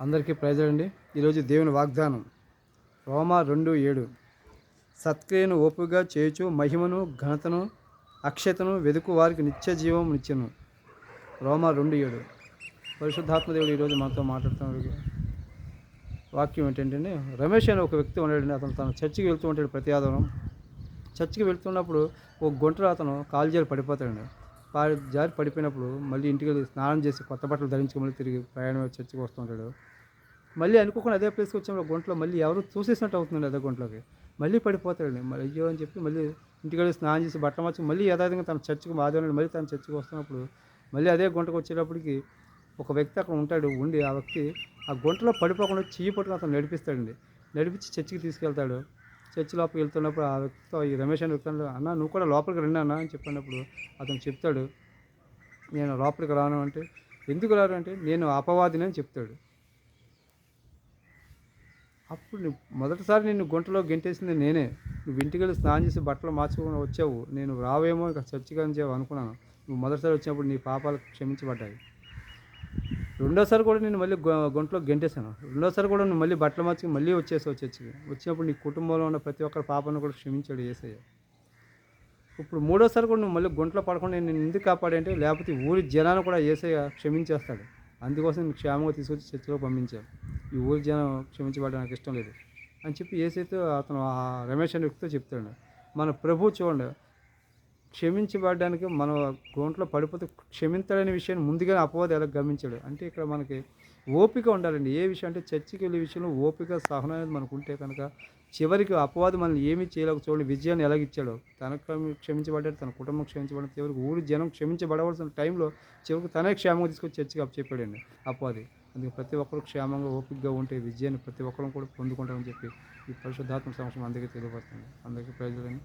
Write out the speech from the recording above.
అందరికీ ప్రైజులండి. ఈరోజు దేవుని వాగ్దానం రోమా 2:7 సత్క్రియను ఓపికగా చేయుచు మహిమను ఘనతను అక్షతను వెదుకు వారికి నిత్య జీవం నిత్యను. రోమా 2:7 పరిశుద్ధాత్మ దేవుడు ఈరోజు మనతో మాట్లాడుతున్న వాక్యం ఏంటంటే, రమేష్ అనే ఒక వ్యక్తి ఉన్నాడండి. అతను తన చర్చికి వెళ్తూ ఉంటాడు ప్రతి ఆదివారం. చర్చికి వెళ్తున్నప్పుడు ఒక గుంటలో అతను కాలు జారి పడిపోతాడండి. జారి పడిపోయినప్పుడు మళ్ళీ ఇంటికి వెళ్ళి స్నానం చేసి కొత్త బట్టలు ధరించి మళ్ళీ తిరిగి ప్రయాణం చర్చికి వస్తూ ఉంటాడు. మళ్ళీ అనుకోకుండా అదే ప్లేస్కి వచ్చినప్పుడు గుంటలో మళ్ళీ ఎవరు చూసేసినట్టు అవుతుందండి. అదే గుంటలోకి మళ్ళీ పడిపోతాడండి. మళ్ళీ అయ్యో అని చెప్పి మళ్ళీ ఇంటికి వెళ్ళి స్నానం చేసి బట్టలు మార్చి మళ్ళీ యథావిధంగా తన చర్చికి ఆదివారం మళ్ళీ తన చర్చికి వస్తున్నప్పుడు మళ్ళీ అదే గుంటకు వచ్చేటప్పటికి ఒక వ్యక్తి అక్కడ ఉంటాడు. ఉండి ఆ వ్యక్తి ఆ గుంటలో పడిపోకుండా చెయ్యి పట్టుకుని అతను నడిపిస్తాడండి. నడిపించి చర్చికి తీసుకెళ్తాడు. చర్చి లోపలికి వెళ్తున్నప్పుడు ఆ వ్యక్తితో, ఈ రమేష్ అనే వ్యక్తి, అన్న నువ్వు కూడా లోపలికి రండి అన్న అని చెప్పినప్పుడు అతను చెప్తాడు, నేను లోపలికి రాను అంటే, ఎందుకు రారు అంటే, నేను అపవాదిని అని చెప్తాడు. అప్పుడు మొదటిసారి నిన్ను గుంటలో గెంటేసింది నేనే. నువ్వు ఇంటికి వెళ్ళి స్నానం చేసి బట్టలు మార్చుకొని వచ్చావు. నేను రావేమో ఇక చర్చికి అని చెప్పి అనుకున్నాను. నువ్వు మొదటిసారి వచ్చినప్పుడు నీ పాపాలు క్షమించబడ్డాయి. రెండోసారి కూడా నేను మళ్ళీ గుంటలో గెంటేశాను. రెండోసారి కూడా నువ్వు మళ్ళీ బట్టలు మార్చుకొని మళ్ళీ వచ్చేసావు చర్చికి. వచ్చినప్పుడు నీ కుటుంబంలో ఉన్న ప్రతి ఒక్కరి పాపాలను కూడా క్షమించాడు యేసయ్య. ఇప్పుడు మూడోసారి కూడా నువ్వు మళ్ళీ గుంటలో పడకుండా నేను ఎందుకు కాపాడంటే, లేకపోతే ఊరి జనాన్ని కూడా యేసయ్య క్షమించేస్తాడు. అందుకోసం నేను క్షేమంగా తీసుకొచ్చి చర్చిలో పంపించాను. ఈ ఊరి జనం క్షమించబడ్డ నాకు ఇష్టం లేదు అని చెప్పి యేసయ్యతో అతను ఆ రమేష్ అనే వ్యక్తితో చెప్తాడు. మన ప్రభువు చూడండి, క్షమించబడడానికి మనం గుంటలో పడిపోతే క్షమించాలనే విషయాన్ని ముందుగానే అపవాది ఎలా గమనించాడు అంటే, ఇక్కడ మనకి ఓపిక ఉండాలండి. ఏ విషయం అంటే చర్చికి వెళ్ళే విషయంలో ఓపిక సహనం అనేది మనకు ఉంటే కనుక చివరికి అపవాది మనల్ని ఏమీ చేయలేక చూడండి విజయాన్ని ఎలాగిచ్చాడో. తనకు క్షమించబడ్డాడు, తన కుటుంబం క్షమించబడ్డాడు, చివరికి ఊరి జనం క్షమించబడవలసిన టైంలో చివరికి తనే క్షేమంగా తీసుకొచ్చి చర్చికి అప్పచెప్పాడండి అపవాది. అందుకే ప్రతి ఒక్కరు క్షేమంగా ఓపికగా ఉంటే విజయాన్ని ప్రతి ఒక్కరు కూడా పొందుకుంటారని చెప్పి ఈ పరిశుద్ధాత్మ సంవత్సరం అందరికీ తెలియపడుతుంది. అందరికీ ప్రజలని